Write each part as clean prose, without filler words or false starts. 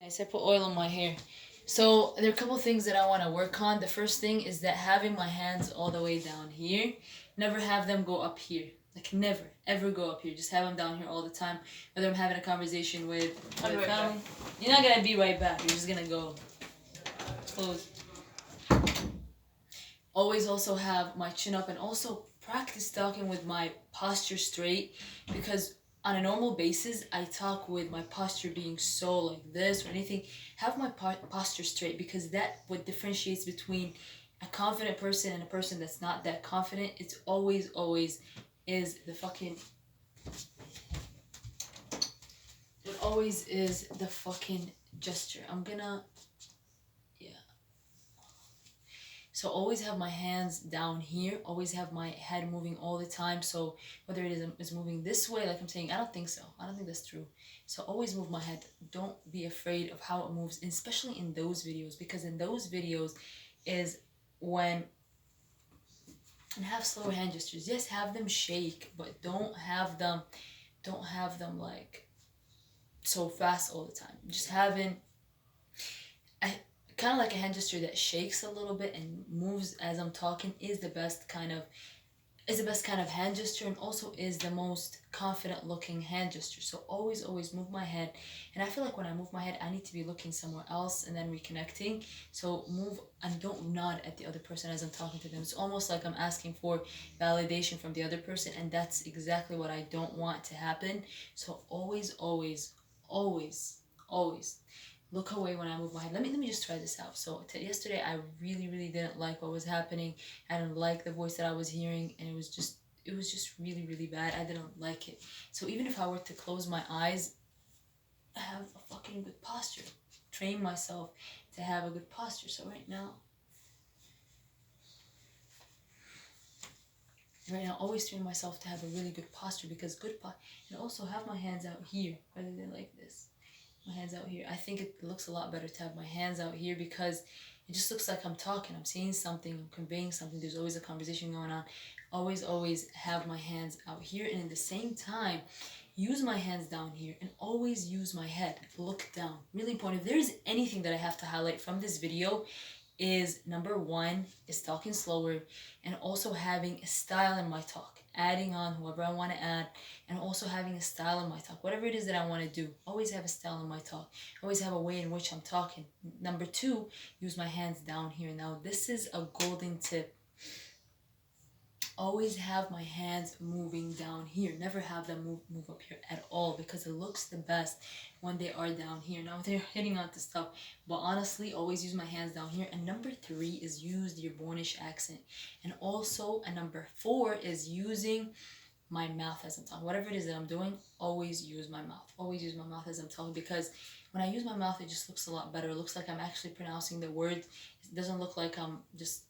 I put oil on my hair. So there are a couple things that I want to work on. The first thing is that having my hands all the way down here, never have them go up here. Like never, ever go up here. Just have them down here all the time. Whether I'm having a conversation with I'll be right family, back. you're not gonna be right back. You're just gonna go close. Always also have my chin up and also practice talking with my posture straight, because on a normal basis I talk with my posture being so like this or anything. Have my posture straight, because that what differentiates between a confident person and a person that's not that confident. It's always is the fucking it always is the fucking gesture. I'm gonna, yeah. So always have my hands down here, always have my head moving all the time. So whether is moving this way, like I'm saying, I don't think so. I don't think that's true. So always move my head. Don't be afraid of how it moves, especially in those videos, because in those videos is when, and have slower hand gestures. Yes, have them shake, but don't have them like so fast all the time. Just having a kind of like a hand gesture that shakes a little bit and moves as I'm talking is the best kind of hand gesture, and also is the most confident looking hand gesture. So always move my head, and I feel like when I move my head I need to be looking somewhere else and then reconnecting. So move and don't nod at the other person as I'm talking to them. It's almost like I'm asking for validation from the other person, and that's exactly what I don't want to happen. So always look away when I move my head. Let me just try this out. So yesterday I really didn't like what was happening. I didn't like the voice that I was hearing, and it was just really bad. I didn't like it. So even if I were to close my eyes, I have a fucking good posture. Train myself to have a good posture. So right now, always train myself to have a really good posture, because and also have my hands out here rather than like this. My hands out here. I think it looks a lot better to have my hands out here, because it just looks like I'm talking, I'm saying something, I'm conveying something. There's always a conversation going on. Always have my hands out here, and at the same time, use my hands down here, and always use my head. Look down. Really important. If there's anything that I have to highlight from this video, is number one is talking slower, and also having a style in my talk, adding on whoever I want to add, and also having a style in my talk. Whatever it is that I want to do, always have a style in my talk. Always have a way in which I'm talking. Number two, use my hands down here. Now this is a golden tip. Always have my hands moving down here. Never have them move up here at all, because it looks the best when they are down here. Now they're hitting onto stuff, but honestly, always use my hands down here. And number three is use the Bonish accent, and also a number four is using my mouth as I'm talking. Whatever it is that I'm doing, always use my mouth. Always use my mouth as I'm talking, because when I use my mouth, it just looks a lot better. It looks like I'm actually pronouncing the word. It doesn't look like I'm just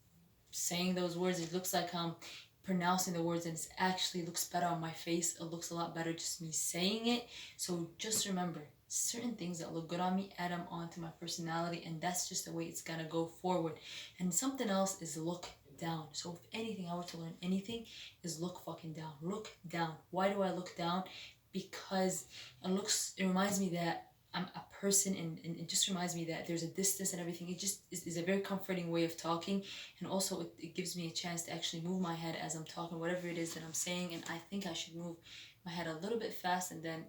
saying those words. It looks like I'm pronouncing the words, and it actually looks better on my face. It looks a lot better just me saying it. So just remember, certain things that look good on me, add them onto my personality, and that's just the way it's gonna go forward. And something else is look down. So if anything, I were to learn anything, is look fucking down. Look down. Why do I look down? Because it reminds me that I'm a person, and it just reminds me that there's a distance and everything. It just is a very comforting way of talking, and also it gives me a chance to actually move my head as I'm talking, whatever it is that I'm saying. And I think I should move my head a little bit fast, and then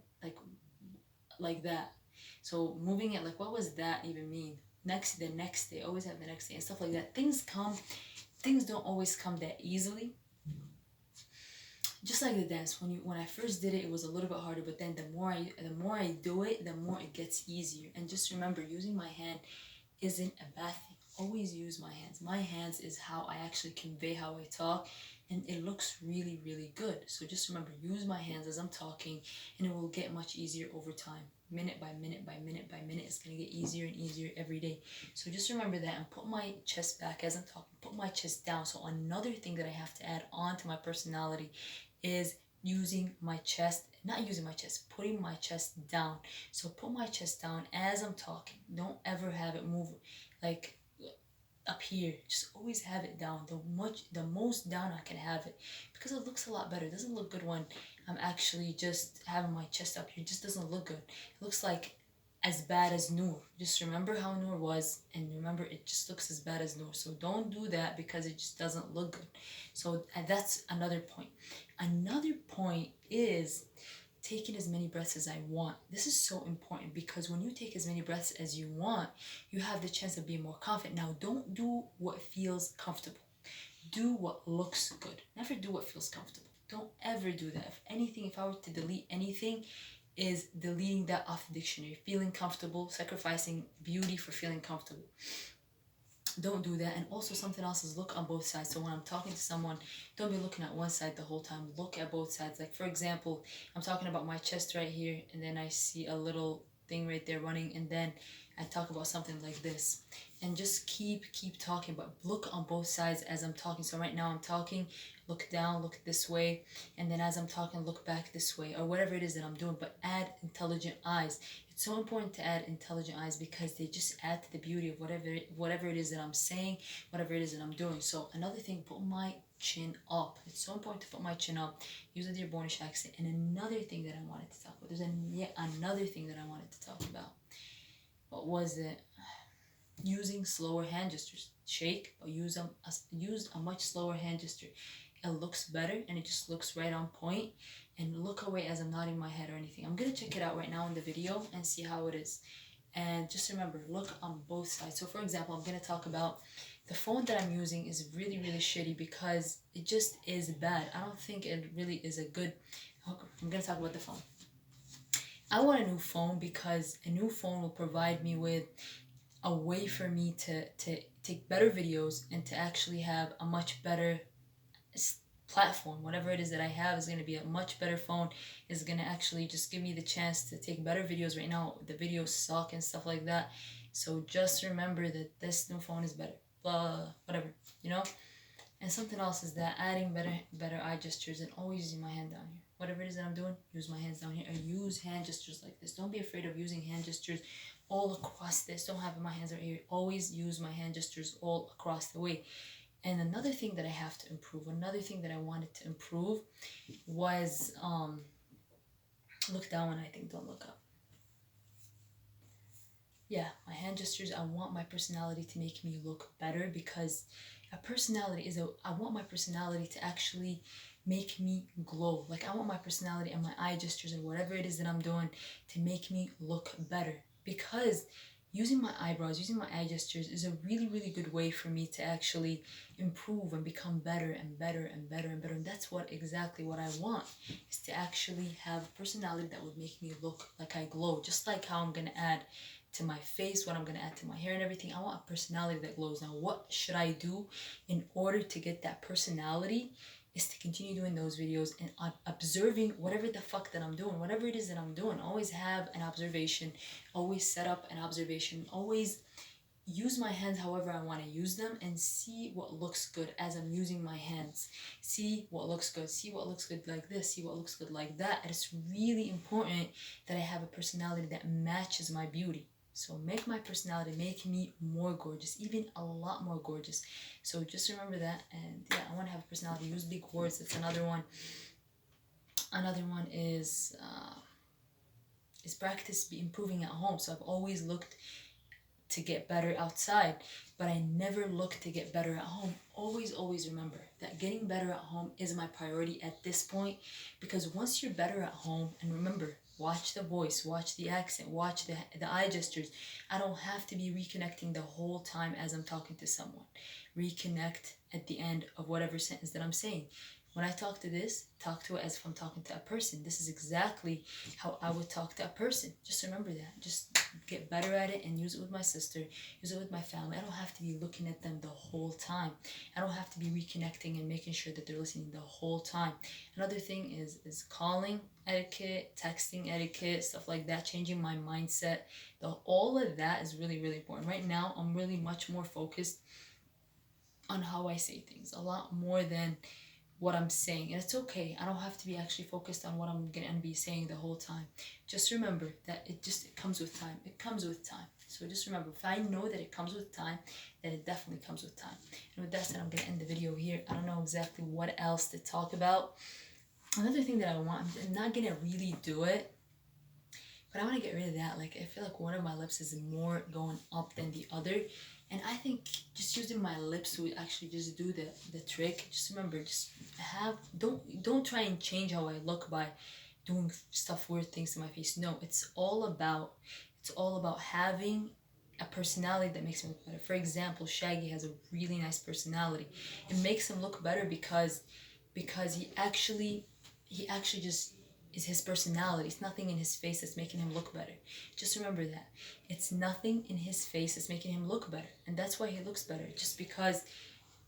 like that. So moving it, like, what was that even mean? The next day, always have the next day and stuff like that. Things don't always come that easily. Just like the dance, when I first did it, it was a little bit harder, but then the more I do it, the more it gets easier. And just remember, using my hand isn't a bad thing. Always use my hands. My hands is how I actually convey how I talk, and it looks really good. So just remember, use my hands as I'm talking, and it will get much easier over time. Minute by minute by minute by minute, it's gonna get easier and easier every day. So just remember that, and put my chest back as I'm talking. Put my chest down. So another thing that I have to add on to my personality is using my chest, not using my chest, putting my chest down. So put my chest down as I'm talking. Don't ever have it move like up here. Just always have it down. The most down I can have it, because it looks a lot better. It doesn't look good when I'm actually just having my chest up here. It just doesn't look good. It looks like as bad as Noor. Just remember how Noor was, and remember it just looks as bad as Noor. So don't do that because it just doesn't look good. So and that's another point. Another point is taking as many breaths as I want. This is so important because when you take as many breaths as you want, you have the chance of being more confident. Now, don't do what feels comfortable. Do what looks good. Never do what feels comfortable. Don't ever do that. If anything, if I were to delete anything, is deleting that off the dictionary. Feeling comfortable, sacrificing beauty for feeling comfortable. Don't do that. And also something else is look on both sides. So when I'm talking to someone, don't be looking at one side the whole time. Look at both sides. Like for example, I'm talking about my chest right here, and then I see a little thing right there running, and then I talk about something like this. And just keep talking, but look on both sides as I'm talking. So right now I'm talking, look down, look this way, and then as I'm talking, look back this way, or whatever it is that I'm doing, but add intelligent eyes. It's so important to add intelligent eyes because they just add to the beauty of whatever it is that I'm saying, whatever it is that I'm doing. So another thing, put my chin up. It's so important to put my chin up. Use a Dearbornish accent. And another thing that I wanted to talk about. Yet another thing that I wanted to talk about. What was it? Using slower hand gestures. Shake, but use a much slower hand gesture. It looks better and it just looks right on point. And look away as I'm nodding my head or anything. I'm gonna check it out right now in the video and see how it is. And just remember, look on both sides. So for example, I'm gonna talk about the phone that I'm using is really, really shitty because it just is bad. I don't think it really is a good. I'm gonna talk about the phone. I want a new phone because a new phone will provide me with a way for me to take better videos and to actually have a much better platform. Whatever it is that I have is going to be a much better phone. Is going to actually just give me the chance to take better videos. Right now the videos suck and stuff like that, so just remember that this new phone is better, blah, whatever, you know. And something else is that adding better eye gestures and always using my hand down here. Whatever it is that I'm doing, use my hands down here, or use hand gestures like this. Don't be afraid of using hand gestures all across this. Don't have my hands out here. Always use my hand gestures all across the way. And another thing that I have to improve, another thing that I wanted to improve was look down when I think, don't look up. Yeah, my hand gestures. I want my personality to make me look better because I want my personality to actually make me glow. Like I want my personality and my eye gestures and whatever it is that I'm doing to make me look better, because using my eyebrows, using my eye gestures is a really, really good way for me to actually improve and become better and better and better and better. And that's exactly what I want, is to actually have a personality that would make me look like I glow. Just like how I'm going to add to my face, what I'm going to add to my hair and everything. I want a personality that glows. Now, what should I do in order to get that personality? Is to continue doing those videos and observing whatever the fuck that I'm doing, whatever it is that I'm doing. Always have an observation, always set up an observation, always use my hands however I want to use them, and see what looks good as I'm using my hands. See what looks good, see what looks good like this, see what looks good like that. And it's really important that I have a personality that matches my beauty. So make my personality, make me more gorgeous, even a lot more gorgeous. So just remember that. And yeah, I want to have a personality. Use big words. That's another one. Another one is practice improving at home. So I've always looked to get better outside, but I never look to get better at home. Always remember that getting better at home is my priority at this point, because once you're better at home, and remember, watch the voice, watch the accent, watch the eye gestures. I don't have to be reconnecting the whole time as I'm talking to someone. Reconnect at the end of whatever sentence that I'm saying. When I talk to it as if I'm talking to a person. This is exactly how I would talk to a person. Just remember that. Just get better at it and use it with my sister, use it with my family. I don't have to be looking at them the whole time. I don't have to be reconnecting and making sure that they're listening the whole time. Another thing is calling etiquette, texting etiquette, stuff like that, changing my mindset. All of that is really, really important. Right now, I'm really much more focused on how I say things, a lot more than what I'm saying. And it's okay. I don't have to be actually focused on what I'm gonna be saying the whole time. Just remember that it comes with time. It comes with time. So just remember, if I know that it comes with time, then it definitely comes with time. And with that said, I'm gonna end the video here. I don't know exactly what else to talk about. Another thing that I want, I'm not gonna really do it But I want to get rid of that. Like, I feel like one of my lips is more going up than the other. And I think just using my lips would actually just do the trick. Just remember, just have, don't try and change how I look by doing stuff, weird things to my face. No, it's all about having a personality that makes him look better. For example, Shaggy has a really nice personality. It makes him look better because he actually just is his personality. It's nothing in his face that's making him look better. Just remember that. It's nothing in his face that's making him look better. And that's why he looks better. Just because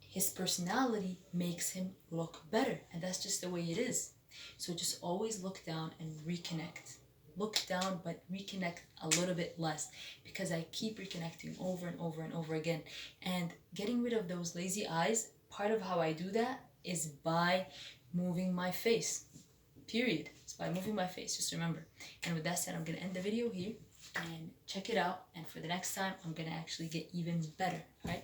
his personality makes him look better. And that's just the way it is. So just always look down and reconnect. Look down, but reconnect a little bit less, because I keep reconnecting over and over and over again. And getting rid of those lazy eyes, part of how I do that is by moving my face. Period. It's by moving my face. Just remember. And with that said, I'm going to end the video here and check it out. And for the next time, I'm going to actually get even better. All right?